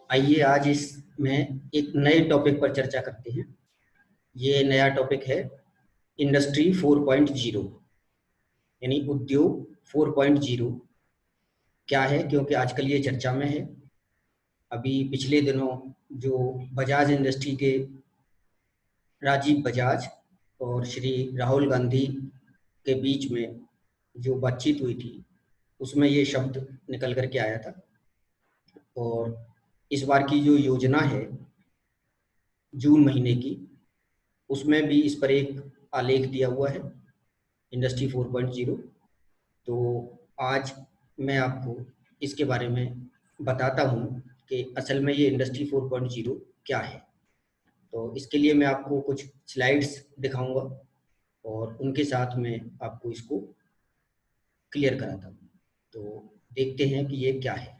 आइए आज इसमें एक नए टॉपिक पर चर्चा करते हैं। ये नया टॉपिक है इंडस्ट्री 4.0 यानी उद्योग 4.0 क्या है, क्योंकि आजकल ये चर्चा में है। अभी पिछले दिनों जो बजाज इंडस्ट्री के राजीव बजाज और श्री राहुल गांधी के बीच में जो बातचीत हुई थी, उसमें ये शब्द निकल कर के आया था। और इस बार की जो योजना है जून महीने की, उसमें भी इस पर एक आलेख दिया हुआ है इंडस्ट्री 4.0। तो आज मैं आपको इसके बारे में बताता हूँ कि असल में ये इंडस्ट्री 4.0 क्या है। तो इसके लिए मैं आपको कुछ स्लाइड्स दिखाऊंगा और उनके साथ में आपको इसको क्लियर कराता हूँ। तो देखते हैं कि ये क्या है।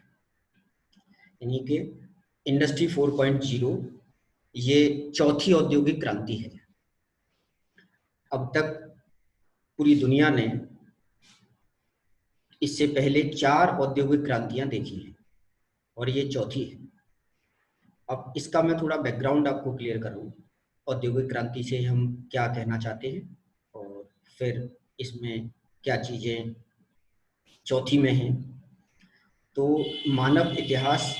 यानी कि इंडस्ट्री 4.0 ये चौथी औद्योगिक क्रांति है। अब तक पूरी दुनिया ने इससे पहले 4 औद्योगिक क्रांतियां देखी हैं और ये चौथी है। अब इसका मैं थोड़ा बैकग्राउंड आपको क्लियर करूँ, औद्योगिक क्रांति से हम क्या कहना चाहते हैं और फिर इसमें क्या चीज़ें चौथी में हैं। तो मानव इतिहास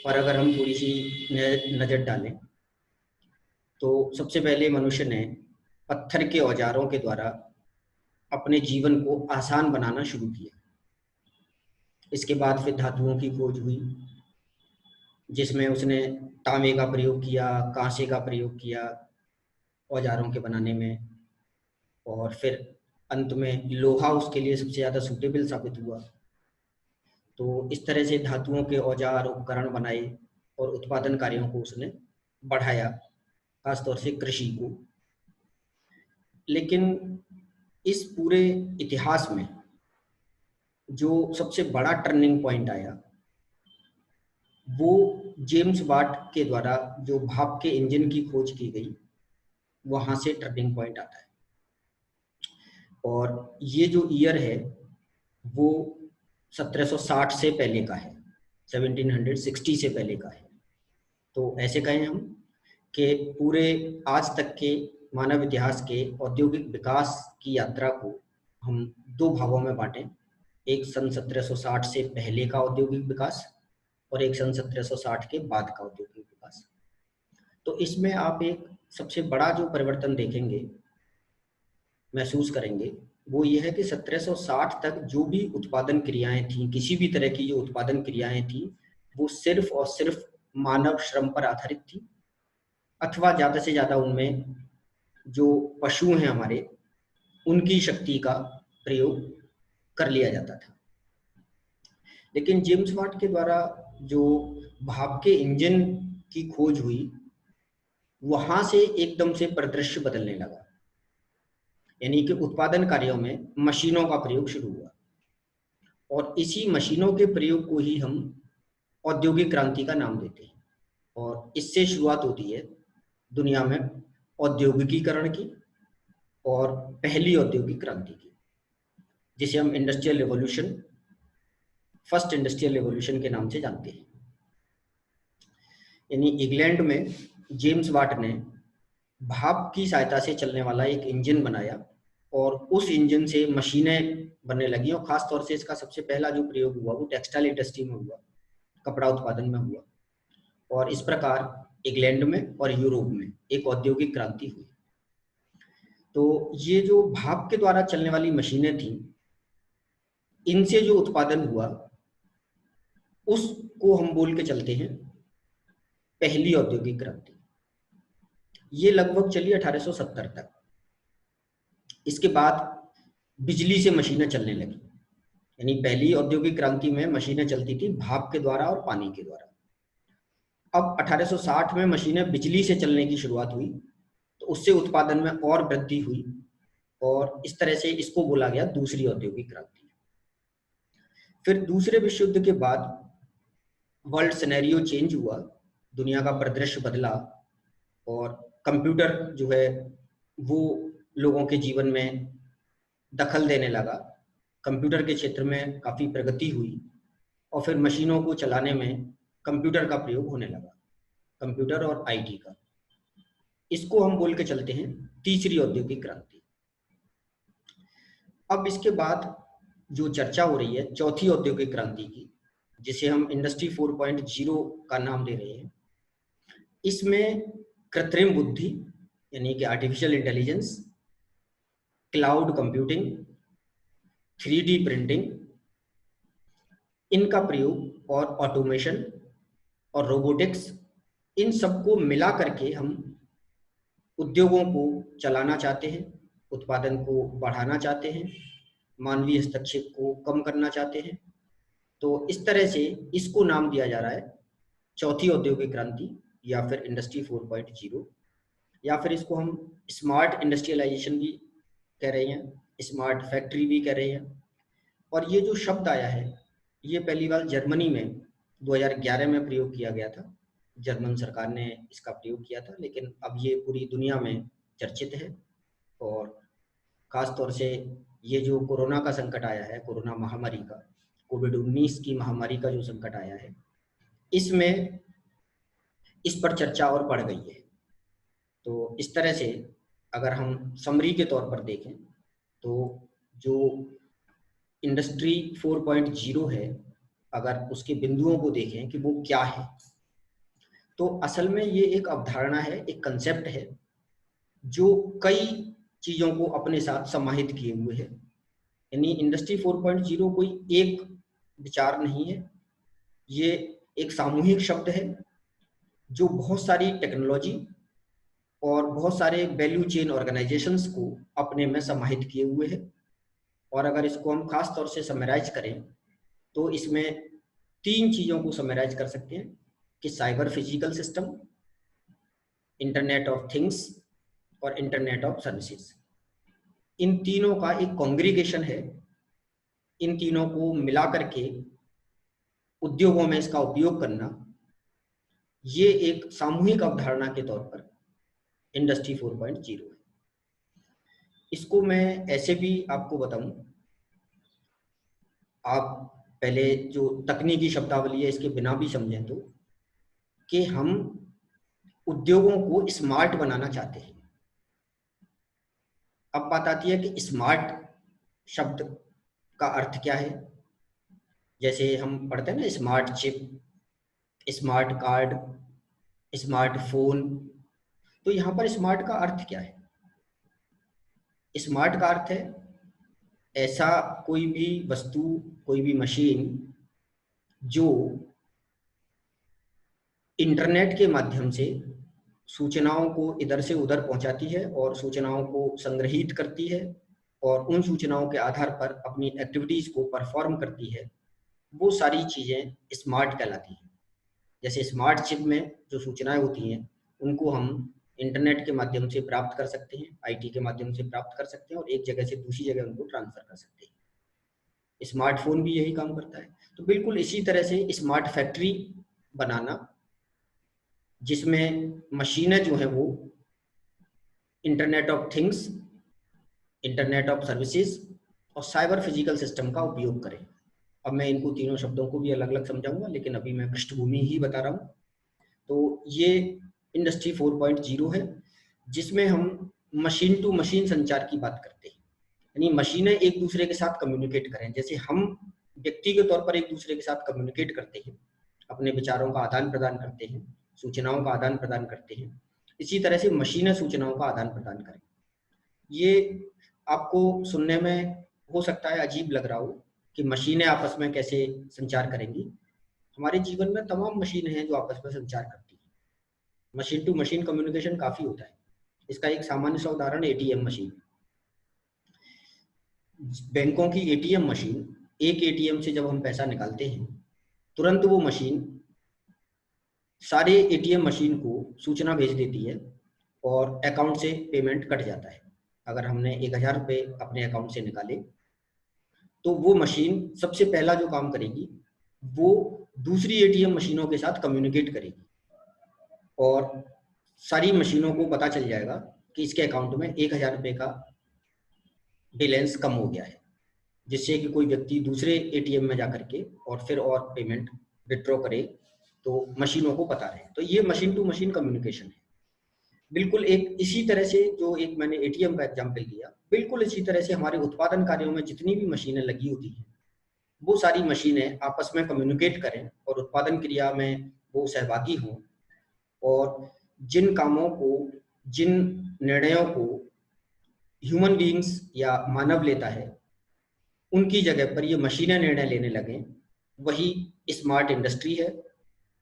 पर अगर हम थोड़ी सी नज़र डालें तो सबसे पहले मनुष्य ने पत्थर के औजारों के द्वारा अपने जीवन को आसान बनाना शुरू किया। इसके बाद फिर धातुओं की खोज हुई, जिसमें उसने तांबे का प्रयोग किया, कांसे का प्रयोग किया औजारों के बनाने में, और फिर अंत में लोहा उसके लिए सबसे ज़्यादा सूटेबल साबित हुआ। तो इस तरह से धातुओं के औजार उपकरण बनाए और उत्पादन कार्यों को उसने बढ़ाया, खासतौर से कृषि को। लेकिन इस पूरे इतिहास में जो सबसे बड़ा टर्निंग पॉइंट आया वो जेम्स वाट के द्वारा जो भाप के इंजन की खोज की गई, वहां से टर्निंग पॉइंट आता है। और ये जो ईयर है वो 1760 से पहले का है, 1760 से पहले का है। तो ऐसे कहें हम कि पूरे आज तक के मानव इतिहास के औद्योगिक विकास की यात्रा को हम 2 भागों में बांटें। एक सन 1760 से पहले का औद्योगिक विकास और एक सन 1760 के बाद का औद्योगिक विकास। तो इसमें आप एक सबसे बड़ा जो परिवर्तन देखेंगे, महसूस करेंगे, वो ये है कि 1760 तक जो भी उत्पादन क्रियाएं थी, किसी भी तरह की जो उत्पादन क्रियाएं थी, वो सिर्फ और सिर्फ मानव श्रम पर आधारित थी, अथवा ज़्यादा से ज़्यादा उनमें जो पशु हैं हमारे, उनकी शक्ति का प्रयोग कर लिया जाता था। लेकिन जेम्स वाट के द्वारा जो भाप के इंजन की खोज हुई, वहां से एकदम से परिदृश्य बदलने लगा। यानी कि उत्पादन कार्यों में मशीनों का प्रयोग शुरू हुआ और इसी मशीनों के प्रयोग को ही हम औद्योगिक क्रांति का नाम देते हैं। और इससे शुरुआत होती है दुनिया में औद्योगिकीकरण की और पहली औद्योगिक क्रांति की, जिसे हम industrial revolution, first industrial revolution के नाम से जानते हैं। यानी इंग्लैंड में जेम्स वाट ने भाप की सहायता से चलने वाला एक इंजन बनाया और उस इंजन से मशीनें बनने लगी। और खास तौर से इसका सबसे पहला जो प्रयोग हुआ वो टेक्सटाइल इंडस्ट्री में हुआ, कपड़ा उत्पादन में हुआ। और इस प्रकार इंग्लैंड में और यूरोप में एक औद्योगिक क्रांति हुई। तो ये जो भाप के द्वारा चलने वाली मशीनें थी, इनसे जो उत्पादन हुआ उसको हम बोल के चलते हैं पहली औद्योगिक क्रांति। ये लगभग चली 1870 तक। इसके बाद बिजली से मशीनें चलने लगी। यानी पहली औद्योगिक क्रांति में मशीनें चलती थी भाप के द्वारा और पानी के द्वारा। अब 1860 में मशीनें बिजली से चलने की शुरुआत हुई, तो उससे उत्पादन में और वृद्धि हुई और इस तरह से इसको बोला गया दूसरी औद्योगिक क्रांति। फिर दूसरे विश्व युद्ध के बाद वर्ल्ड सिनेरियो चेंज हुआ, दुनिया का परिदृश्य बदला और कंप्यूटर जो है वो लोगों के जीवन में दखल देने लगा। कंप्यूटर के क्षेत्र में काफ़ी प्रगति हुई और फिर मशीनों को चलाने में कंप्यूटर का प्रयोग होने लगा, कंप्यूटर और आईटी का। इसको हम बोल के चलते हैं तीसरी औद्योगिक क्रांति। अब इसके बाद जो चर्चा हो रही है चौथी औद्योगिक क्रांति की, जिसे हम इंडस्ट्री 4.0 का नाम दे रहे हैं, इसमें कृत्रिम बुद्धि यानी कि artificial intelligence, cloud computing, 3D printing, इनका प्रयोग और ऑटोमेशन और रोबोटिक्स, इन सबको मिला करके हम उद्योगों को चलाना चाहते हैं, उत्पादन को बढ़ाना चाहते हैं, मानवीय हस्तक्षेप को कम करना चाहते हैं। तो इस तरह से इसको नाम दिया जा रहा है चौथी औद्योगिक क्रांति या फिर इंडस्ट्री 4.0, या फिर इसको हम स्मार्ट इंडस्ट्रियलाइजेशन भी कह रहे हैं, स्मार्ट फैक्ट्री भी कह रहे हैं। और ये जो शब्द आया है ये पहली बार जर्मनी में 2011 में प्रयोग किया गया था, जर्मन सरकार ने इसका प्रयोग किया था, लेकिन अब ये पूरी दुनिया में चर्चित है। और खास तौर से ये जो कोरोना का संकट आया है, कोरोना महामारी का, कोविड-19 की महामारी का जो संकट आया है, इसमें इस पर चर्चा और बढ़ गई है। तो इस तरह से अगर हम समरी के तौर पर देखें तो जो इंडस्ट्री 4.0 है, अगर उसके बिंदुओं को देखें कि वो क्या है, तो असल में ये एक अवधारणा है, एक कंसेप्ट है जो कई चीज़ों को अपने साथ समाहित किए हुए है। यानी इंडस्ट्री 4.0 कोई एक विचार नहीं है, ये एक सामूहिक शब्द है जो बहुत सारी टेक्नोलॉजी और बहुत सारे वैल्यू चेन ऑर्गेनाइजेशंस को अपने में समाहित किए हुए है। और अगर इसको हम खास तौर से समराइज करें तो इसमें तीन चीज़ों को समराइज कर सकते हैं कि cyber physical system, internet of things और इंटरनेट ऑफ सर्विसेज। इन तीनों का एक कॉन्ग्रीगेशन है। इन तीनों को मिला करके उद्योगों में इसका उपयोग करना, ये एक सामूहिक अवधारणा के तौर पर इंडस्ट्री 4.0 है। इसको मैं ऐसे भी आपको बताऊं, आप पहले जो तकनीकी शब्दावली है इसके बिना भी समझें तो, कि हम उद्योगों को स्मार्ट बनाना चाहते हैं। अब बात आती है कि स्मार्ट शब्द का अर्थ क्या है। जैसे हम पढ़ते हैं ना, smart chip, smart card, smart phone. तो यहाँ पर स्मार्ट का अर्थ क्या है? स्मार्ट का अर्थ है ऐसा कोई भी वस्तु, कोई भी मशीन जो इंटरनेट के माध्यम से सूचनाओं को इधर से उधर पहुंचाती है और सूचनाओं को संग्रहित करती है और उन सूचनाओं के आधार पर अपनी एक्टिविटीज को परफॉर्म करती है। वो सारी चीजें स्मार्ट कहलाती हैं। जैसे स्मार्ट चिप में जो सूचनाएं होती हैं उनको हम इंटरनेट के माध्यम से प्राप्त कर सकते हैं, आईटी के माध्यम से प्राप्त कर सकते हैं और एक जगह से दूसरी जगह उनको ट्रांसफर कर सकते हैं। स्मार्टफोन भी यही काम करता है। तो बिल्कुल इसी तरह से स्मार्ट फैक्ट्री बनाना, जिसमें मशीनें जो है वो internet of things, internet of services और साइबर फिजिकल सिस्टम का उपयोग करें। अब मैं इनको तीनों शब्दों को भी अलग अलग समझाऊंगा, लेकिन अभी मैं पृष्ठभूमि ही बता रहा हूँ। तो ये इंडस्ट्री 4.0 है, जिसमें हम मशीन टू मशीन संचार की बात करते हैं। यानी मशीनें एक दूसरे के साथ कम्युनिकेट करें। जैसे हम व्यक्ति के तौर पर एक दूसरे के साथ कम्युनिकेट करते हैं, अपने विचारों का आदान प्रदान करते हैं, सूचनाओं का आदान प्रदान करते हैं, इसी तरह से मशीनें सूचनाओं का आदान प्रदान करें। ये आपको सुनने में हो सकता है अजीब लग रहा हो कि मशीनें आपस में कैसे संचार करेंगी। हमारे जीवन में तमाम मशीनें हैं जो आपस में संचार करती हैं। मशीन टू मशीन कम्युनिकेशन काफ़ी होता है। इसका एक सामान्य सा उदाहरण एटीएम मशीन। बैंकों की एटीएम मशीन, एक एटीएम से जब हम पैसा निकालते हैं तुरंत वो मशीन सारे एटीएम मशीन को सूचना भेज देती है और अकाउंट से पेमेंट कट जाता है। अगर हमने 1000 रुपये अपने अकाउंट से निकाले तो वो मशीन सबसे पहला जो काम करेगी वो दूसरी एटीएम मशीनों के साथ कम्युनिकेट करेगी और सारी मशीनों को पता चल जाएगा कि इसके अकाउंट में 1000 रुपये का बैलेंस कम हो गया है, जिससे कि कोई व्यक्ति दूसरे एटीएम में जाकर के और फिर और पेमेंट विड्रॉ करे तो मशीनों को पता रहे। तो ये मशीन टू मशीन कम्युनिकेशन है। बिल्कुल एक इसी तरह से जो एक मैंने एटीएम का एग्जांपल दिया, बिल्कुल इसी तरह से हमारे उत्पादन कार्यों में जितनी भी मशीनें लगी होती हैं, वो सारी मशीनें आपस में कम्युनिकेट करें और उत्पादन क्रिया में वो सहभागी हों, और जिन कामों को, जिन निर्णयों को ह्यूमन बीइंग्स या मानव लेता है, उनकी जगह पर ये मशीनें निर्णय लेने लगें। वही स्मार्ट इंडस्ट्री है,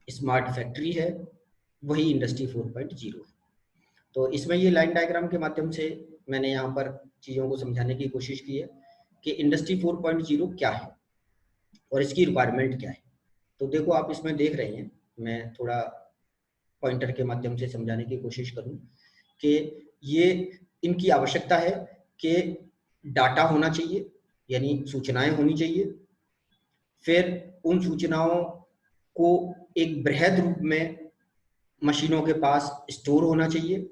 स्मार्ट फैक्ट्री है, वही इंडस्ट्री 4.0 है। तो इसमें ये लाइन डायग्राम के माध्यम से मैंने यहाँ पर चीज़ों को समझाने की कोशिश की है कि इंडस्ट्री 4.0 क्या है और इसकी रिक्वायरमेंट क्या है। तो देखो आप इसमें देख रहे हैं, मैं थोड़ा पॉइंटर के माध्यम से समझाने की कोशिश करूं कि ये इनकी आवश्यकता है कि डाटा होना चाहिए, यानी सूचनाएं होनी चाहिए। फिर उन सूचनाओं को एक बृहद रूप में मशीनों के पास स्टोर होना चाहिए।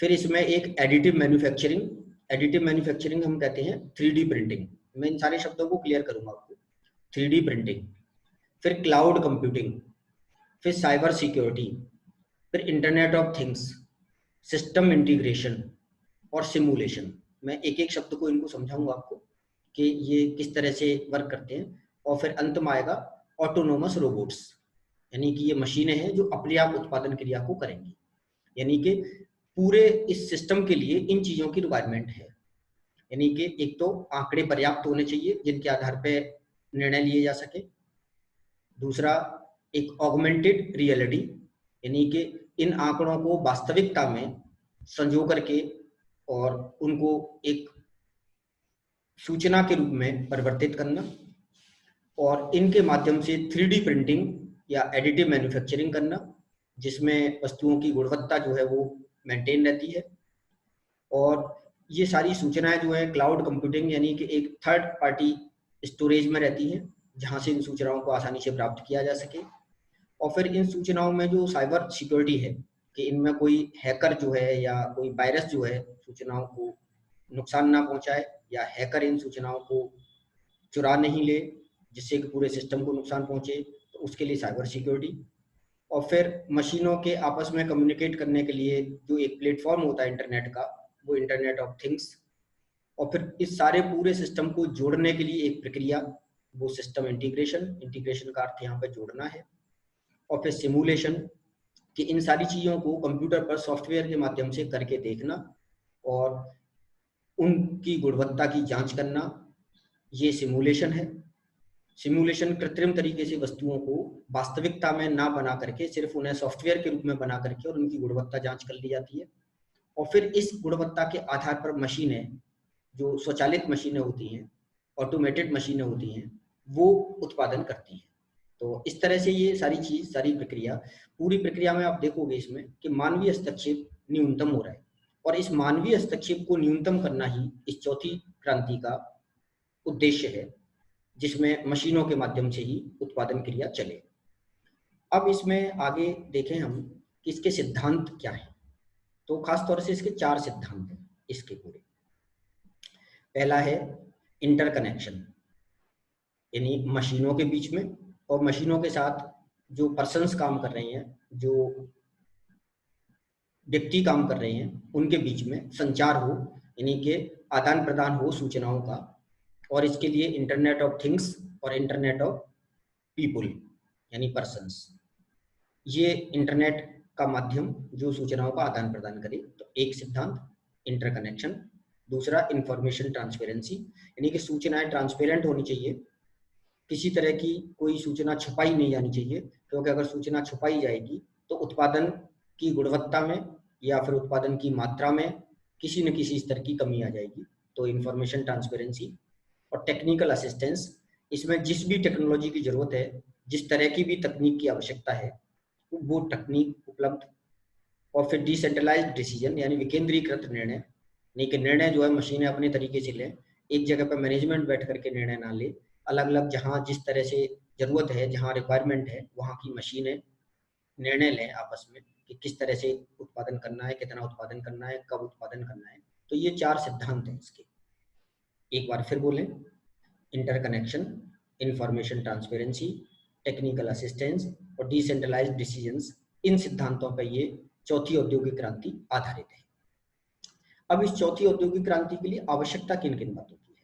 फिर इसमें एक एडिटिव मैन्युफैक्चरिंग हम कहते हैं 3D प्रिंटिंग। मैं इन सारे शब्दों को क्लियर करूंगा आपको। 3D प्रिंटिंग, फिर क्लाउड कंप्यूटिंग, फिर साइबर सिक्योरिटी, फिर internet of things, system integration और सिमुलेशन। मैं एक एक शब्द को इनको समझाऊंगा आपको कि ये किस तरह से वर्क करते हैं। और फिर अंत में आएगा ऑटोनोमस रोबोट्स, यानी कि ये मशीनें हैं जो अपने आप उत्पादन क्रिया को करेंगी। यानी कि पूरे इस सिस्टम के लिए इन चीजों की रिक्वायरमेंट है। यानी कि एक तो आंकड़े पर्याप्त होने चाहिए जिनके आधार पर निर्णय लिए जा सके। दूसरा, एक ऑगमेंटेड रियलिटी, यानी कि इन आंकड़ों को वास्तविकता में संजो करके और उनको एक सूचना के रूप में परिवर्तित करना, और इनके माध्यम से 3D प्रिंटिंग या एडिटिव मैन्युफैक्चरिंग करना, जिसमें वस्तुओं की गुणवत्ता जो है वो मेंटेन रहती है। और ये सारी सूचनाएं जो है क्लाउड कंप्यूटिंग, यानी कि एक थर्ड पार्टी स्टोरेज में रहती है, जहां से इन सूचनाओं को आसानी से प्राप्त किया जा सके। और फिर इन सूचनाओं में जो साइबर सिक्योरिटी है कि इनमें कोई हैकर जो है या कोई वायरस जो है सूचनाओं को नुकसान ना पहुंचाए, या हैकर इन सूचनाओं को चुरा नहीं ले जिससे कि पूरे सिस्टम को नुकसान पहुंचे, तो उसके लिए साइबर सिक्योरिटी। और फिर मशीनों के आपस में कम्युनिकेट करने के लिए जो एक प्लेटफॉर्म होता है इंटरनेट का, वो इंटरनेट ऑफ थिंग्स। और फिर इस सारे पूरे सिस्टम को जोड़ने के लिए एक प्रक्रिया, वो सिस्टम इंटीग्रेशन का अर्थ यहाँ पे जोड़ना है। और फिर सिमुलेशन, कि इन सारी चीज़ों को कंप्यूटर पर सॉफ्टवेयर के माध्यम से करके देखना और उनकी गुणवत्ता की जांच करना, ये सिमुलेशन है। सिमुलेशन कृत्रिम तरीके से वस्तुओं को वास्तविकता में ना बना करके सिर्फ उन्हें सॉफ्टवेयर के रूप में बना करके और उनकी गुणवत्ता जांच कर ली जाती है। और फिर इस गुणवत्ता के आधार पर मशीनें, जो स्वचालित मशीनें होती हैं, ऑटोमेटेड मशीनें होती हैं, वो उत्पादन करती हैं। तो इस तरह से ये सारी चीज, सारी प्रक्रिया, पूरी प्रक्रिया में आप देखोगे इसमें कि मानवीय हस्तक्षेप न्यूनतम हो रहा है। और इस मानवीय हस्तक्षेप को न्यूनतम करना ही इस चौथी क्रांति का उद्देश्य है, जिसमें मशीनों के माध्यम से ही उत्पादन क्रिया चले। अब इसमें आगे देखें हम कि इसके सिद्धांत क्या हैं। तो खास तौर से इसके 4 सिद्धांत हैं इसके पूरे। पहला है इंटरकनेक्शन, यानी मशीनों के बीच में और मशीनों के साथ जो पर्सन्स काम कर रहे हैं, जो व्यक्ति काम कर रहे हैं, उनके बीच में संचार हो, यानी कि आदान प्रदान हो सूचनाओं का। और इसके लिए इंटरनेट ऑफ थिंग्स और इंटरनेट ऑफ पीपुल, यानी पर्सन्स, ये इंटरनेट का माध्यम जो सूचनाओं का आदान प्रदान करे। तो एक सिद्धांत इंटरकनेक्शन। दूसरा इंफॉर्मेशन ट्रांसपेरेंसी, यानी कि सूचनाएं ट्रांसपेरेंट होनी चाहिए, किसी तरह की कोई सूचना छुपाई नहीं जानी चाहिए, क्योंकि अगर सूचना छुपाई जाएगी तो उत्पादन की गुणवत्ता में या फिर उत्पादन की मात्रा में किसी न किसी स्तर की कमी आ जाएगी। तो इंफॉर्मेशन ट्रांसपेरेंसी। और टेक्निकल असिस्टेंस, इसमें जिस भी टेक्नोलॉजी की जरूरत है, जिस तरह की भी तकनीक की आवश्यकता है, वो तकनीक उपलब्ध। और फिर डिसेंट्रलाइज्ड डिसीजन, यानी विकेंद्रीकृत निर्णय, नहीं कि निर्णय जो है मशीनें अपने तरीके से लें, एक जगह पर मैनेजमेंट बैठ करके निर्णय ना ले, अलग अलग जहाँ जिस तरह से जरूरत है, जहाँ रिक्वायरमेंट है, वहाँ की मशीनें निर्णय लें आपस में कि किस तरह से उत्पादन करना है, कितना उत्पादन करना है, कब उत्पादन करना है। तो ये 4 सिद्धांत हैं इसके। एक बार फिर बोलें, interconnection, information transparency, technical assistance और डिसेंट्रलाइज्ड डिसीजंस, इन सिद्धांतों पर ये चौथी औद्योगिक क्रांति आधारित है। अब इस चौथी औद्योगिक क्रांति के लिए आवश्यकता किन किन बातों की है?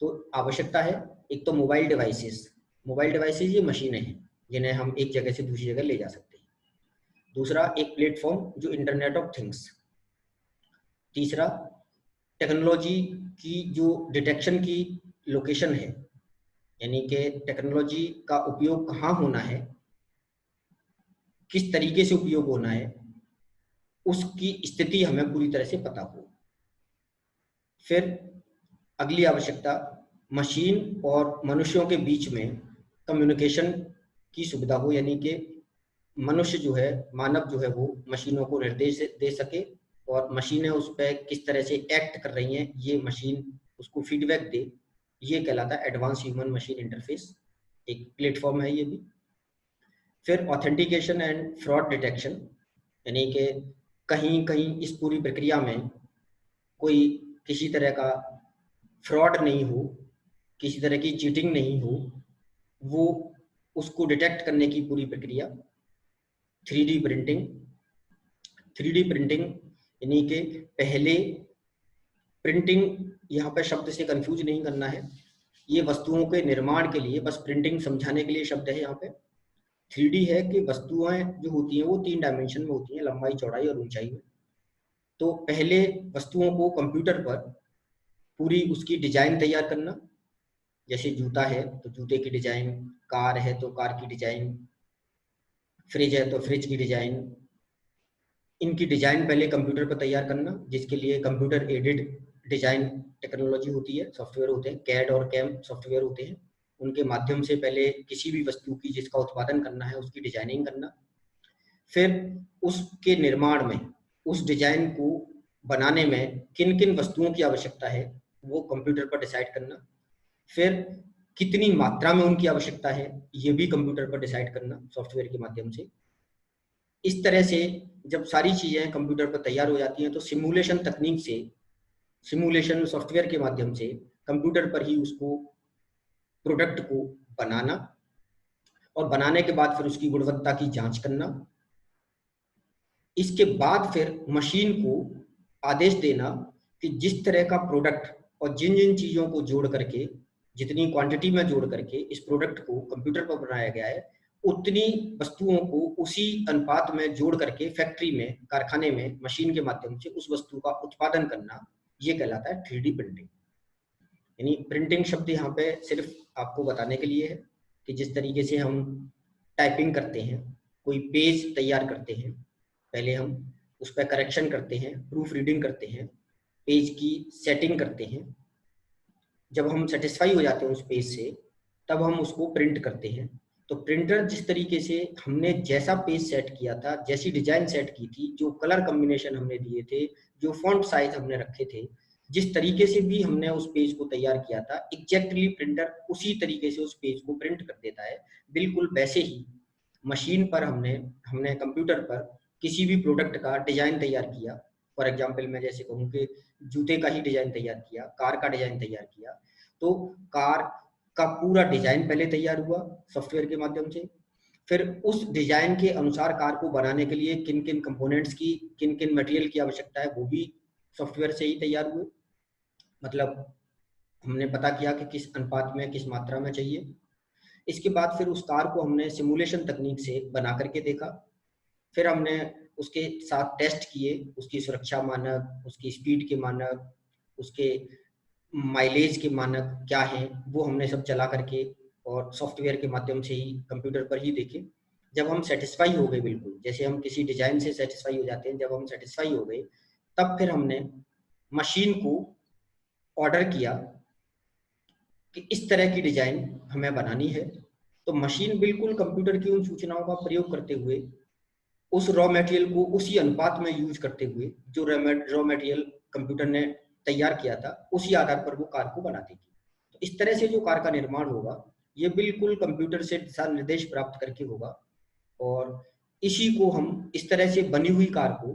तो आवश्यकता है एक तो मोबाइल डिवाइसेस। मोबाइल डिवाइसेस ये मशीनें हैं जिन्हें हम एक जगह से दूसरी जगह ले जा सकते हैं। दूसरा, एक प्लेटफॉर्म जो इंटरनेट ऑफ थिंग्स। तीसरा, टेक्नोलॉजी की जो डिटेक्शन की लोकेशन है, यानी कि टेक्नोलॉजी का उपयोग कहाँ होना है, किस तरीके से उपयोग होना है, उसकी स्थिति हमें पूरी तरह से पता हो। फिर अगली आवश्यकता, मशीन और मनुष्यों के बीच में कम्युनिकेशन की सुविधा हो, यानी कि मनुष्य जो है, मानव जो है, वो मशीनों को निर्देश दे सके और मशीनें उस पर किस तरह से एक्ट कर रही हैं ये मशीन उसको फीडबैक दे। ये कहलाता है एडवांस ह्यूमन मशीन इंटरफेस, एक प्लेटफॉर्म है ये भी। फिर ऑथेंटिकेशन एंड फ्रॉड डिटेक्शन, यानी कि कहीं कहीं इस पूरी प्रक्रिया में कोई किसी तरह का फ्रॉड नहीं हो, किसी तरह की चीटिंग नहीं हो, वो उसको डिटेक्ट करने की पूरी प्रक्रिया। 3D printing. 3D प्रिंटिंग यानी कि पहले प्रिंटिंग, यहाँ पे शब्द से कंफ्यूज नहीं करना है, ये वस्तुओं के निर्माण के लिए बस प्रिंटिंग समझाने के लिए शब्द है यहाँ पे। 3D है कि वस्तुएं जो होती हैं वो 3 डायमेंशन में होती हैं, लंबाई, चौड़ाई और ऊंचाई में। तो पहले वस्तुओं को कंप्यूटर पर पूरी उसकी डिजाइन तैयार करना, जैसे जूता है तो जूते की डिजाइन, कार है तो कार की डिजाइन, फ्रिज है तो फ्रिज की डिजाइन, इनकी डिजाइन पहले कंप्यूटर पर तैयार करना, जिसके लिए कंप्यूटर एडेड डिजाइन टेक्नोलॉजी होती है, सॉफ्टवेयर होते हैं, कैड और कैम सॉफ्टवेयर होते हैं, उनके माध्यम से पहले किसी भी वस्तु की जिसका उत्पादन करना है उसकी डिजाइनिंग करना। फिर उसके निर्माण में, उस डिजाइन को बनाने में किन किन वस्तुओं की आवश्यकता है वो कंप्यूटर पर डिसाइड करना। फिर कितनी मात्रा में उनकी आवश्यकता है ये भी कंप्यूटर पर डिसाइड करना सॉफ्टवेयर के माध्यम से। इस तरह से जब सारी चीजें कंप्यूटर पर तैयार हो जाती हैं तो सिमुलेशन तकनीक से, सिमुलेशन सॉफ्टवेयर के माध्यम से कंप्यूटर पर ही उसको प्रोडक्ट को बनाना और बनाने के बाद फिर उसकी गुणवत्ता की जांच करना। इसके बाद फिर मशीन को आदेश देना कि जिस तरह का प्रोडक्ट और जिन जिन चीजों को जोड़ करके, जितनी क्वांटिटी में जोड़ करके इस प्रोडक्ट को कंप्यूटर पर बनाया गया है, उतनी वस्तुओं को उसी अनुपात में जोड़ करके फैक्ट्री में, कारखाने में, मशीन के माध्यम से उस वस्तु का उत्पादन करना, ये कहलाता है 3D प्रिंटिंग। यानी प्रिंटिंग शब्द यहाँ पे सिर्फ आपको बताने के लिए है कि जिस तरीके से हम टाइपिंग करते हैं, कोई पेज तैयार करते हैं, पहले हम उस पर करेक्शन करते हैं, प्रूफ रीडिंग करते हैं, पेज की सेटिंग करते हैं, जब हम सेटिस्फाई हो जाते हैं उस पेज से तब हम उसको प्रिंट करते हैं। तो प्रिंटर जिस तरीके से हमने जैसा पेज सेट किया था, जैसी डिजाइन सेट की थी, जो कलर कॉम्बिनेशन हमने दिए थे, जो फॉन्ट साइज हमने रखे थे, जिस तरीके से भी हमने उस पेज को तैयार किया था, एग्जैक्टली प्रिंटर उसी तरीके से उस पेज को प्रिंट कर देता है। बिल्कुल वैसे ही मशीन पर हमने कंप्यूटर पर किसी भी प्रोडक्ट का डिजाइन तैयार किया। फॉर एग्जाम्पल मैं जैसे कहूँ कि जूते का ही डिजाइन तैयार किया, कार का डिजाइन तैयार किया, तो कार का पूरा डिजाइन पहले तैयार हुआ सॉफ्टवेयर के माध्यम से। फिर उस डिजाइन के अनुसार कार को बनाने के लिए किन किन कंपोनेंट्स की, किन किन मटेरियल की आवश्यकता है वो भी सॉफ्टवेयर से ही तैयार हुए। मतलब हमने पता किया कि किस अनुपात में, किस मात्रा में चाहिए। इसके बाद फिर उस कार को हमने सिमुलेशन तकनीक से बना करके देखा। फिर हमने उसके साथ टेस्ट किए, उसकी सुरक्षा मानक, उसकी स्पीड के मानक, उसके माइलेज के मानक क्या हैं, वो हमने सब चला करके और सॉफ्टवेयर के माध्यम से ही कंप्यूटर पर ही देखे। जब हम सेटिस्फाई हो गए, बिल्कुल जैसे हम किसी डिजाइन से सेटिस्फाई हो जाते हैं, जब हम सेटिस्फाई हो गए तब फिर हमने मशीन को ऑर्डर किया कि इस तरह की डिजाइन हमें बनानी है। तो मशीन बिल्कुल कंप्यूटर की उन सूचनाओं का प्रयोग करते हुए उस रॉ मटेरियल को उसी अनुपात में यूज करते हुए, जो रॉ मटेरियल कंप्यूटर ने तैयार किया था, उसी आधार पर वो कार को बना देगी। तो इस तरह से जो कार का निर्माण होगा ये बिल्कुल कंप्यूटर से दिशा निर्देश प्राप्त करके होगा। और इसी को हम, इस तरह से बनी हुई कार को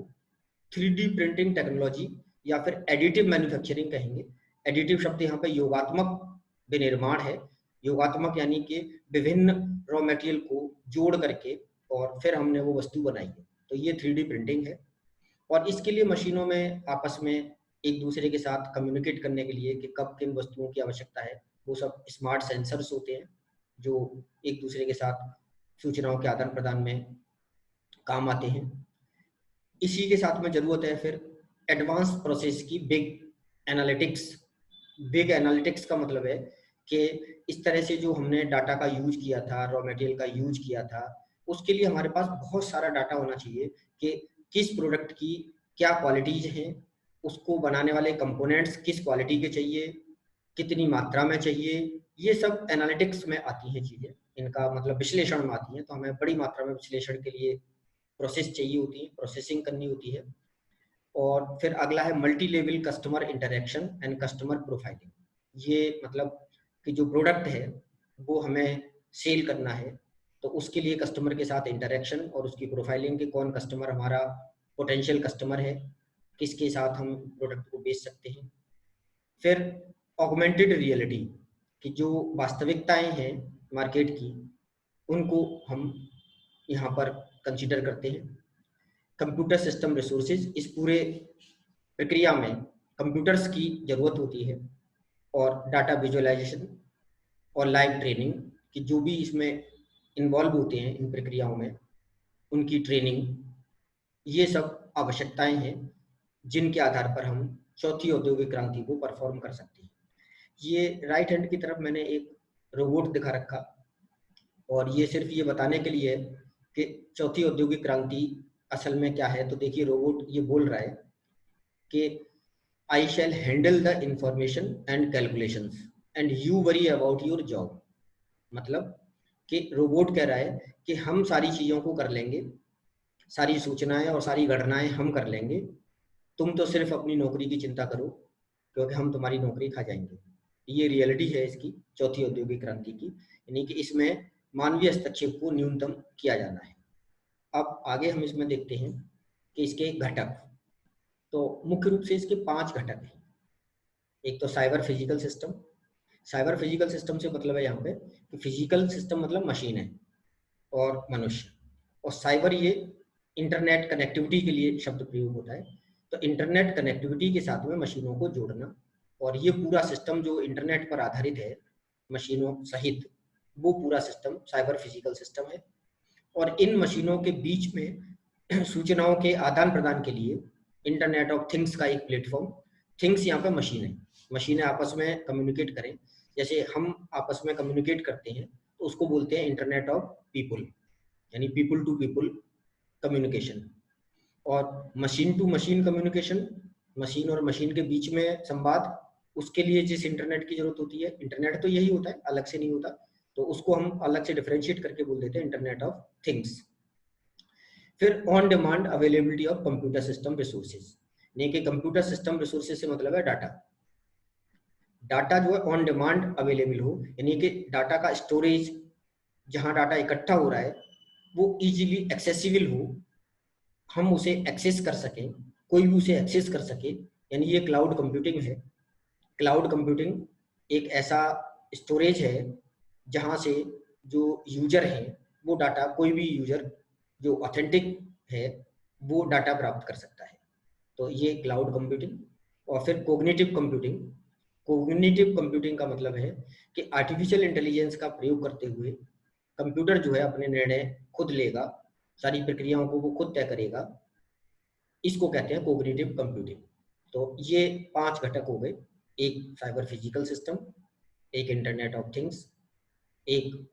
3D प्रिंटिंग टेक्नोलॉजी या फिर एडिटिव मैन्युफैक्चरिंग कहेंगे। एडिटिव शब्द यहाँ पे योगात्मक विनिर्माण है, योगात्मक यानी कि विभिन्न रॉ मटेरियल को जोड़ करके और फिर हमने वो वस्तु बनाई है। तो ये 3D प्रिंटिंग है। और इसके लिए मशीनों में आपस में एक दूसरे के साथ कम्युनिकेट करने के लिए कि कब किन वस्तुओं की आवश्यकता है, वो सब स्मार्ट सेंसर्स होते हैं जो एक दूसरे के साथ सूचनाओं के आदान प्रदान में काम आते हैं। इसी के साथ में जरूरत है फिर एडवांस प्रोसेस की, बिग एनालिटिक्स। बिग एनालिटिक्स का मतलब है कि इस तरह से जो हमने डाटा का यूज किया था, रॉ मटेरियल का यूज किया था, उसके लिए हमारे पास बहुत सारा डाटा होना चाहिए कि किस प्रोडक्ट की क्या क्वालिटीज हैं, उसको बनाने वाले कंपोनेंट्स किस क्वालिटी के चाहिए, कितनी मात्रा में चाहिए। ये सब एनालिटिक्स में आती हैं चीजें, इनका मतलब विश्लेषण में आती हैं। तो हमें बड़ी मात्रा में विश्लेषण के लिए प्रोसेस चाहिए होती है, प्रोसेसिंग करनी होती है। और फिर अगला है multi level customer interaction and customer profiling. ये मतलब कि जो प्रोडक्ट है वो हमें सेल करना है, तो उसके लिए कस्टमर के साथ इंटरेक्शन और उसकी प्रोफाइलिंग, के कौन कस्टमर हमारा पोटेंशियल कस्टमर है, किसके साथ हम प्रोडक्ट को बेच सकते हैं। फिर ऑगमेंटेड रियलिटी की जो वास्तविकताएं हैं मार्केट की, उनको हम यहाँ पर कंसीडर करते हैं। कंप्यूटर सिस्टम रिसोर्सेज, इस पूरे प्रक्रिया में कंप्यूटर्स की जरूरत होती है। और डाटा विजुअलाइजेशन और लाइव ट्रेनिंग कि जो भी इसमें इन्वॉल्व होते हैं इन प्रक्रियाओं में, उनकी ट्रेनिंग, ये सब आवश्यकताएं हैं जिनके आधार पर हम चौथी औद्योगिक क्रांति को परफॉर्म कर सकते हैं। ये राइट हैंड की तरफ मैंने एक रोबोट दिखा रखा, और ये सिर्फ ये बताने के लिए कि चौथी औद्योगिक क्रांति असल में क्या है। तो देखिए रोबोट ये बोल रहा है कि I shall handle the information and calculations and you worry about your job. मतलब कि रोबोट कह रहा है कि हम सारी चीज़ों को कर लेंगे, सारी सूचनाएं और सारी गणनाएं हम कर लेंगे, तुम तो सिर्फ अपनी नौकरी की चिंता करो क्योंकि हम तुम्हारी नौकरी खा जाएंगे। ये रियलिटी है इसकी चौथी औद्योगिक क्रांति की, यानी कि इसमें मानवीय हस्तक्षेप को न्यूनतम किया जाना है। अब आगे हम इसमें देखते हैं कि इसके घटक। तो मुख्य रूप से इसके 5 घटक हैं। एक तो cyber physical system. Cyber physical system से मतलब है यहाँ पे कि फिजिकल सिस्टम मतलब मशीन है और मनुष्य, और साइबर ये इंटरनेट कनेक्टिविटी के लिए शब्द प्रयोग होता है। तो इंटरनेट कनेक्टिविटी के साथ में मशीनों को जोड़ना, और ये पूरा सिस्टम जो इंटरनेट पर आधारित है मशीनों सहित, वो पूरा सिस्टम साइबर फिजिकल सिस्टम है। और इन मशीनों के बीच में सूचनाओं के आदान प्रदान के लिए इंटरनेट ऑफ थिंग्स का एक प्लेटफॉर्म। थिंग्स यहाँ पे मशीनें आपस में कम्युनिकेट करें, जैसे हम आपस में कम्युनिकेट करते हैं तो उसको बोलते हैं इंटरनेट ऑफ पीपुल, यानी पीपुल टू पीपुल कम्युनिकेशन। और machine to machine communication, machine और मशीन के बीच में संवाद, उसके लिए जिस इंटरनेट की जरूरत होती है, इंटरनेट तो यही होता है, अलग से नहीं होता, तो उसको हम अलग से डिफरेंशिएट करके बोल देते हैं इंटरनेट ऑफ थिंग्स। फिर on demand availability of computer system resources, यानी कि कंप्यूटर सिस्टम रिसोर्सेज से मतलब है डाटा। डाटा जो है ऑन डिमांड अवेलेबल हो, यानी कि डाटा का स्टोरेज, जहां डाटा इकट्ठा हो रहा है वो इजीली एक्सेसिबल हो, हम उसे एक्सेस कर सकें, कोई भी उसे एक्सेस कर सके, यानी ये क्लाउड कंप्यूटिंग है। क्लाउड कंप्यूटिंग एक ऐसा स्टोरेज है जहां से जो यूजर है वो डाटा, कोई भी यूजर जो ऑथेंटिक है वो डाटा प्राप्त कर सकता है। तो ये क्लाउड कंप्यूटिंग। और फिर कोग्निटिव कंप्यूटिंग। कोग्निटिव कंप्यूटिंग का मतलब है कि आर्टिफिशियल इंटेलिजेंस का प्रयोग करते हुए कंप्यूटर जो है अपने निर्णय खुद लेगा, सारी प्रक्रियाओं को वो खुद तय करेगा, इसको कहते हैं कोग्निटिव कंप्यूटिंग। तो ये 5 घटक हो गए, एक साइबर फिजिकल सिस्टम, एक इंटरनेट ऑफ थिंग्स, एक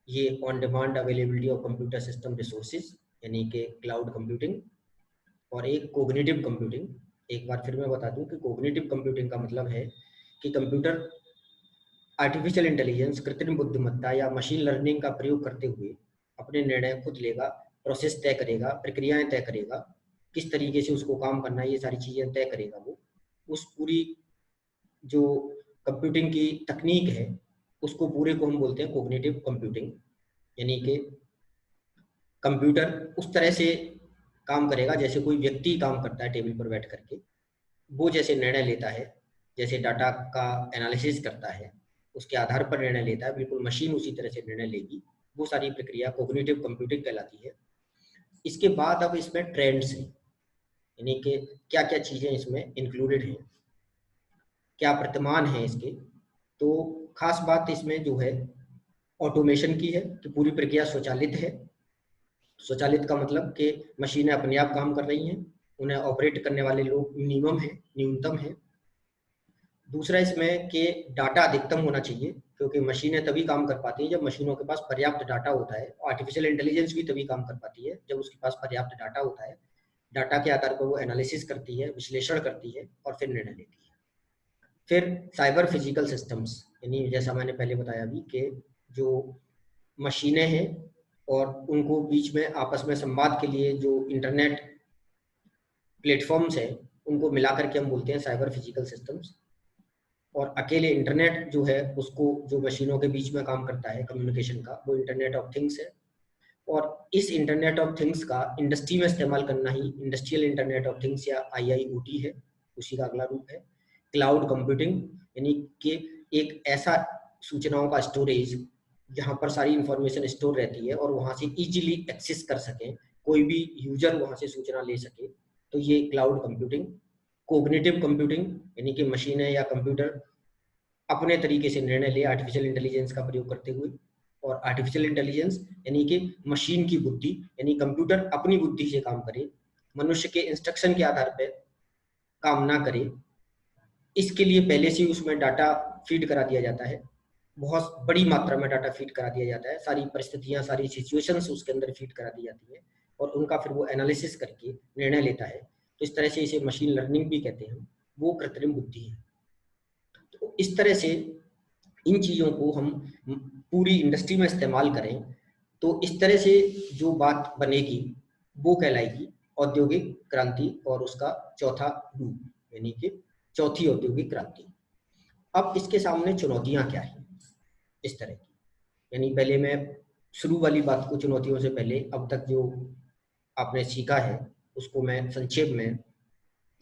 ये on demand availability of computer system resources यानी कि क्लाउड कंप्यूटिंग, और एक कोग्निटिव कंप्यूटिंग। एक बार फिर मैं बता दूं कि कोग्निटिव कंप्यूटिंग का मतलब है कि कंप्यूटर आर्टिफिशियल इंटेलिजेंस, कृत्रिम बुद्धिमत्ता या मशीन लर्निंग का प्रयोग करते हुए अपने निर्णय खुद लेगा, प्रोसेस तय करेगा, प्रक्रियाएं तय करेगा, किस तरीके से उसको काम करना है, ये सारी चीजें तय करेगा वो। उस पूरी जो कंप्यूटिंग की तकनीक है उसको पूरे को हम बोलते हैं कोग्निटिव कंप्यूटिंग, यानी कि कंप्यूटर उस तरह से काम करेगा जैसे कोई व्यक्ति काम करता है टेबल पर बैठ करके, वो जैसे निर्णय लेता है, जैसे डाटा का एनालिसिस करता है, उसके आधार पर निर्णय लेता है, बिल्कुल मशीन उसी तरह से निर्णय लेगी, वो सारी प्रक्रिया कॉग्निटिव कंप्यूटिंग कहलाती है। इसके बाद अब इसमें ट्रेंड्स हैं, यानी कि क्या क्या चीज़ें इसमें इंक्लूडेड हैं, क्या वर्तमान है इसके। तो खास बात इसमें जो है ऑटोमेशन की है कि पूरी प्रक्रिया स्वचालित है। स्वचालित का मतलब कि मशीनें अपने आप काम कर रही हैं, उन्हें ऑपरेट करने वाले लोग मिनिमम है, न्यूनतम है। दूसरा इसमें कि डाटा अधिकतम होना चाहिए, क्योंकि मशीनें तभी काम कर पाती हैं जब मशीनों के पास पर्याप्त डाटा होता है। आर्टिफिशियल इंटेलिजेंस भी तभी काम कर पाती है जब उसके पास पर्याप्त डाटा होता है। डाटा के आधार पर वो एनालिसिस करती है, विश्लेषण करती है और फिर निर्णय लेती है। फिर साइबर फिजिकल सिस्टम्स, यानी जैसा मैंने पहले बताया भी कि जो मशीनें हैं और उनको बीच में आपस में संवाद के लिए जो इंटरनेट प्लेटफॉर्म्स हैं, उनको मिलाकर के हम बोलते हैं साइबर फिजिकल सिस्टम्स। और अकेले इंटरनेट जो है उसको, जो मशीनों के बीच में काम करता है कम्युनिकेशन का, वो इंटरनेट ऑफ थिंग्स है। और इस इंटरनेट ऑफ थिंग्स का इंडस्ट्री में इस्तेमाल करना ही इंडस्ट्रियल इंटरनेट ऑफ थिंग्स या IIoT है, उसी का अगला रूप है। क्लाउड कंप्यूटिंग, यानी कि एक ऐसा सूचनाओं का स्टोरेज जहां पर सारी इंफॉर्मेशन स्टोर रहती है और वहां से इजीली एक्सेस कर सके, कोई भी यूजर वहां से सूचना ले सके, तो ये क्लाउड कंप्यूटिंग। कोग्निटिव कंप्यूटिंग, यानी कि मशीनें या कंप्यूटर अपने तरीके से निर्णय ले आर्टिफिशियल इंटेलिजेंस का प्रयोग करते हुए। और आर्टिफिशियल इंटेलिजेंस यानी कि मशीन की बुद्धि, यानी कंप्यूटर अपनी बुद्धि से काम करे, मनुष्य के इंस्ट्रक्शन के आधार पर काम ना करे। इसके लिए पहले से ही उसमें डाटा फीड करा दिया जाता है, बहुत बड़ी मात्रा में डाटा फीड करा दिया जाता है, सारी परिस्थितियां, सारी सिचुएशंस उसके अंदर फीड करा दी जाती है और उनका फिर वो एनालिसिस करके निर्णय लेता है। तो इस तरह से इसे मशीन लर्निंग भी कहते हैं, वो कृत्रिम बुद्धि है। तो इस तरह से इन चीज़ों को हम पूरी इंडस्ट्री में इस्तेमाल करें तो इस तरह से जो बात बनेगी वो कहलाएगी औद्योगिक क्रांति और उसका चौथा रूप, यानी कि चौथी औद्योगिक क्रांति। अब इसके सामने चुनौतियां क्या हैं इस तरह की, यानी पहले मैं शुरू वाली बात को, चुनौतियों से पहले अब तक जो आपने सीखा है उसको मैं संक्षेप में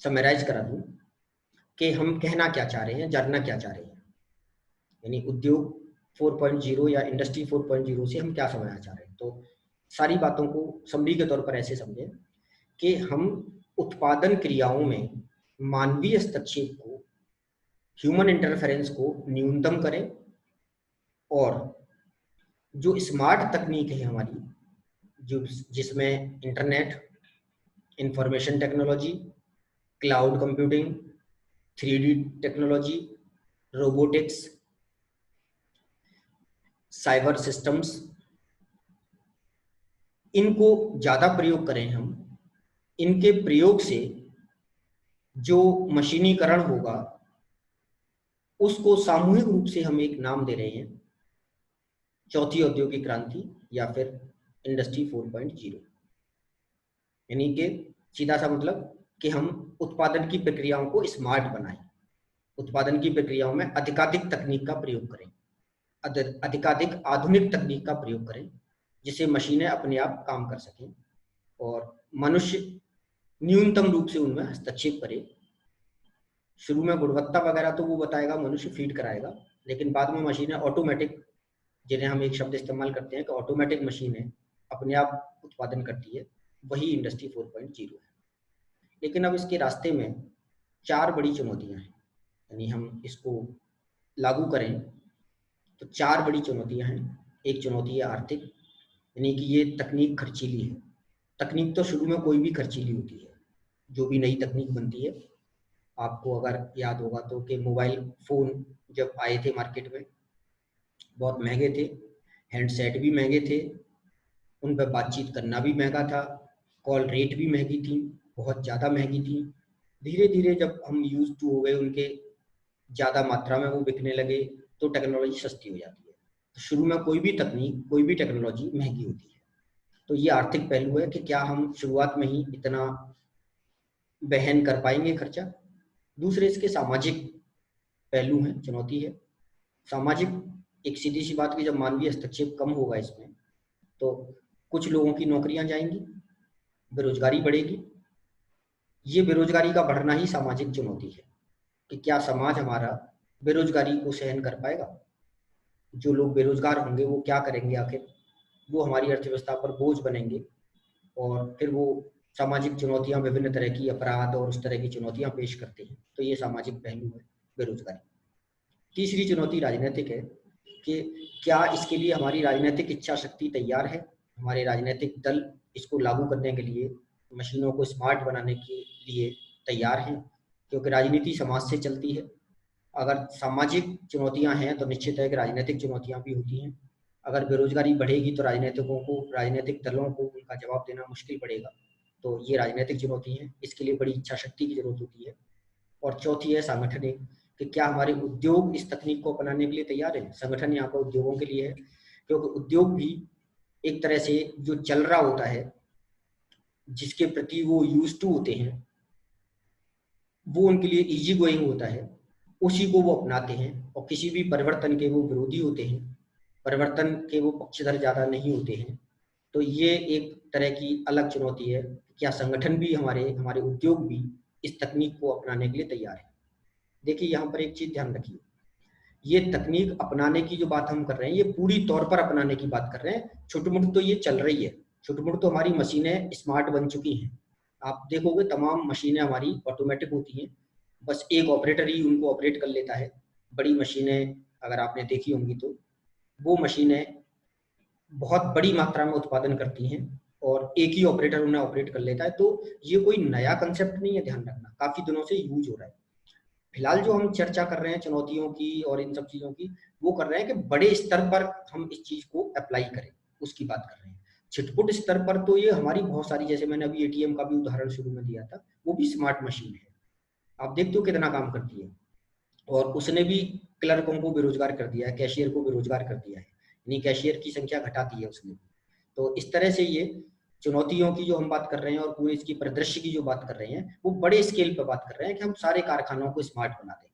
समराइज करा दूं कि हम कहना क्या चाह रहे हैं, जानना क्या चाह रहे हैं। यानी उद्योग 4.0 या इंडस्ट्री 4.0 से हम क्या समझना चाह रहे हैं। तो सारी बातों को समरी के तौर पर ऐसे समझें कि हम उत्पादन क्रियाओं में मानवीय हस्तक्षेप को, ह्यूमन इंटरफेरेंस को न्यूनतम करें और जो स्मार्ट तकनीक है हमारी, जो जिसमें internet, information technology, cloud computing, 3D technology, robotics, cyber systems, इनको ज़्यादा प्रयोग करें हम। इनके प्रयोग से जो मशीनीकरण होगा उसको सामूहिक रूप से हम एक नाम दे रहे हैं चौथी औद्योगिक क्रांति या फिर इंडस्ट्री 4.0। यानी कि सीधा सा मतलब कि हम उत्पादन की प्रक्रियाओं को स्मार्ट बनाएं, उत्पादन की प्रक्रियाओं में अधिकाधिक तकनीक का प्रयोग करें, अधिकाधिक आधुनिक तकनीक का प्रयोग करें, जिससे मशीनें अपने आप काम कर सकें और मनुष्य न्यूनतम रूप से उनमें हस्तक्षेप करे। शुरू में गुणवत्ता वगैरह तो वो बताएगा, मनुष्य फीड कराएगा, लेकिन बाद में मशीनें ऑटोमेटिक, जिन्हें हम एक शब्द इस्तेमाल करते हैं कि ऑटोमेटिक मशीनें अपने आप उत्पादन करती है, वही इंडस्ट्री 4.0 है। लेकिन अब इसके रास्ते में 4 बड़ी चुनौतियां हैं, यानी हम इसको लागू करें तो 4 बड़ी चुनौतियां हैं। एक चुनौती है आर्थिक, यानी कि ये तकनीक खर्चीली है। तकनीक तो शुरू में कोई भी खर्चीली होती है, जो भी नई तकनीक बनती है। आपको अगर याद होगा तो कि मोबाइल फ़ोन जब आए थे मार्केट में, बहुत महंगे थे, हैंडसेट भी महंगे थे, उन पर बातचीत करना भी महंगा था, कॉल रेट भी महंगी थी, बहुत ज़्यादा महंगी थी। धीरे धीरे जब हम यूज टू हो गए उनके, ज़्यादा मात्रा में वो बिकने लगे, तो टेक्नोलॉजी सस्ती हो जाती है। तो शुरू में कोई भी तकनीक, कोई भी टेक्नोलॉजी महंगी होती है। तो ये आर्थिक पहलू है कि क्या हम शुरुआत में ही इतना वहन कर पाएंगे खर्चा। दूसरे इसके सामाजिक पहलू हैं, चुनौती है सामाजिक। एक सीधी सी बात कि जब मानवीय हस्तक्षेप कम होगा इसमें, तो कुछ लोगों की नौकरियां जाएंगी, बेरोजगारी बढ़ेगी। ये बेरोजगारी का बढ़ना ही सामाजिक चुनौती है कि क्या समाज हमारा बेरोजगारी को सहन कर पाएगा। जो लोग बेरोजगार होंगे वो क्या करेंगे आखिर, वो हमारी अर्थव्यवस्था पर बोझ बनेंगे, और फिर वो सामाजिक चुनौतियां, विभिन्न तरह की अपराध और उस तरह की चुनौतियां पेश करते हैं। तो ये सामाजिक पहलू है बेरोजगारी। तीसरी चुनौती राजनीतिक है कि क्या इसके लिए हमारी राजनीतिक इच्छा शक्ति तैयार है, हमारे राजनीतिक दल इसको लागू करने के लिए, मशीनों को स्मार्ट बनाने के लिए तैयार हैं, क्योंकि राजनीति समाज से चलती है। अगर सामाजिक चुनौतियां हैं तो निश्चित है कि राजनीतिक चुनौतियां भी होती हैं। अगर बेरोजगारी बढ़ेगी तो राजनीतिकों को, राजनीतिक दलों को उनका जवाब देना मुश्किल पड़ेगा। तो ये राजनीतिक चुनौती है, इसके लिए बड़ी इच्छा शक्ति की जरूरत होती है। और चौथी है सांगठनिक, कि क्या हमारे उद्योग इस तकनीक को अपनाने के लिए तैयार है। संगठन यहाँ पर उद्योगों के लिए है, क्योंकि उद्योग भी एक तरह से जो चल रहा होता है, जिसके प्रति वो यूज टू होते हैं, वो उनके लिए इजी गोइंग होता है, उसी को वो अपनाते हैं। और किसी भी परिवर्तन के वो विरोधी होते हैं, परिवर्तन के वो पक्षधर ज्यादा नहीं होते हैं। तो ये एक तरह की अलग चुनौती है, क्या संगठन भी, हमारे हमारे उद्योग भी इस तकनीक को अपनाने के लिए तैयार है। देखिए यहाँ पर एक चीज ध्यान रखिए, ये तकनीक अपनाने की जो बात हम कर रहे हैं, ये पूरी तौर पर अपनाने की बात कर रहे हैं। छोटी-मोटी तो ये चल रही है, छोटी-मोटी तो हमारी मशीनें स्मार्ट बन चुकी हैं। आप देखोगे तमाम मशीनें हमारी ऑटोमेटिक होती हैं, बस एक ऑपरेटर ही उनको ऑपरेट कर लेता है। बड़ी मशीनें अगर आपने देखी होंगी तो वो मशीनें बहुत बड़ी मात्रा में उत्पादन करती हैं और एक ही ऑपरेटर उन्हें ऑपरेट कर लेता है। तो ये कोई नया कंसेप्ट नहीं है, ध्यान रखना, काफी दिनों से यूज हो रहा है। फिलहाल जो हम चर्चा कर रहे हैं चुनौतियों की और इन सब चीजों की, वो कर रहे हैं कि बड़े स्तर पर हम इस चीज को अप्लाई करें, उसकी बात कर रहे हैं। छिटपुट स्तर पर तो ये हमारी बहुत सारी, जैसे मैंने अभी एटीएम का भी उदाहरण शुरू में दिया था, वो भी स्मार्ट मशीन है, आप देखते हो कितना काम करती है। और उसने भी क्लर्कों को बेरोजगार कर दिया है, कैशियर को बेरोजगार कर दिया है, यानी कैशियर की संख्या घटा दी है उसने। तो इस तरह से ये चुनौतियों की जो हम बात कर रहे हैं और पूरे इसकी परिदृश्य की जो बात कर रहे हैं, वो बड़े स्केल पर बात कर रहे हैं कि हम सारे कारखानों को स्मार्ट बना दें।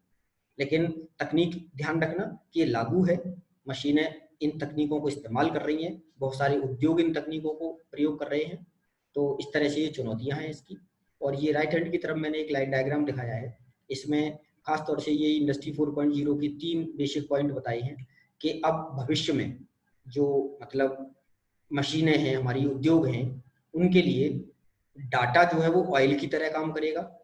लेकिन तकनीक, ध्यान रखना कि ये लागू है, मशीनें इन तकनीकों को इस्तेमाल कर रही हैं, बहुत सारे उद्योग इन तकनीकों को प्रयोग कर रहे हैं। तो इस तरह से ये चुनौतियां हैं इसकी। और ये राइट हैंड की तरफ मैंने एक लाइन डायग्राम दिखाया है, इसमें खास तौर से ये इंडस्ट्री 4.0 की 3 बेसिक पॉइंट बताए हैं कि अब भविष्य में जो मतलब मशीनें हैं, हमारी उद्योग हैं, उनके लिए डाटा जो है वो ऑयल की तरह काम करेगा,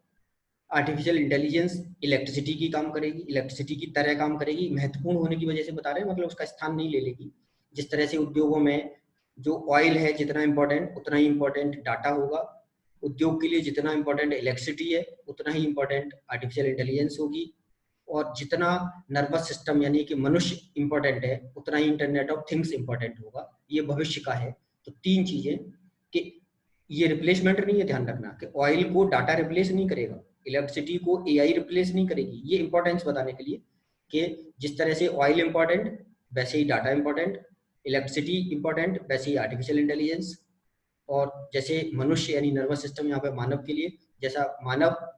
आर्टिफिशियल इंटेलिजेंस इलेक्ट्रिसिटी की काम करेगी, इलेक्ट्रिसिटी की तरह काम करेगी। महत्वपूर्ण होने की वजह से बता रहे हैं, मतलब उसका स्थान नहीं ले लेगी। जिस तरह से उद्योगों में जो ऑयल है जितना इंपॉर्टेंट, उतना ही इंपॉर्टेंट डाटा होगा। उद्योग के लिए जितना इंपॉर्टेंट इलेक्ट्रिसिटी है, उतना ही इंपॉर्टेंट आर्टिफिशियल इंटेलिजेंस होगी। और जितना नर्वस सिस्टम यानी कि मनुष्य इंपॉर्टेंट है, उतना ही इंटरनेट ऑफ थिंग्स इंपॉर्टेंट होगा। ये भविष्य का है। तो 3 चीजें कि ये रिप्लेसमेंट नहीं है, ध्यान रखना कि ऑयल को डाटा रिप्लेस नहीं करेगा, इलेक्ट्रिसिटी को एआई रिप्लेस नहीं करेगी। ये इंपॉर्टेंस बताने के लिए कि जिस तरह से ऑयल इंपॉर्टेंट, वैसे ही डाटा इंपॉर्टेंट, इलेक्ट्रिसिटी इंपॉर्टेंट, वैसे ही आर्टिफिशियल इंटेलिजेंस, और जैसे मनुष्य यानी नर्वस सिस्टम यहाँ पे मानव के लिए, जैसा मानव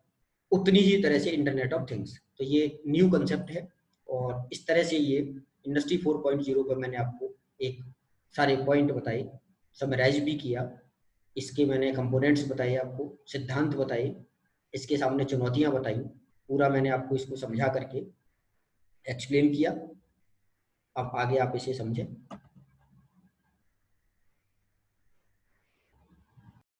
उतनी ही तरह से इंटरनेट ऑफ थिंग्स। तो ये न्यू कंसेप्ट है। और इस तरह से ये इंडस्ट्री 4.0 पर मैंने आपको एक सारे पॉइंट बताए, समराइज भी किया, इसके मैंने कंपोनेंट्स बताए, आपको सिद्धांत बताए, इसके सामने चुनौतियां बताई, पूरा मैंने आपको इसको समझा करके एक्सप्लेन किया। अब आगे आप इसे समझें।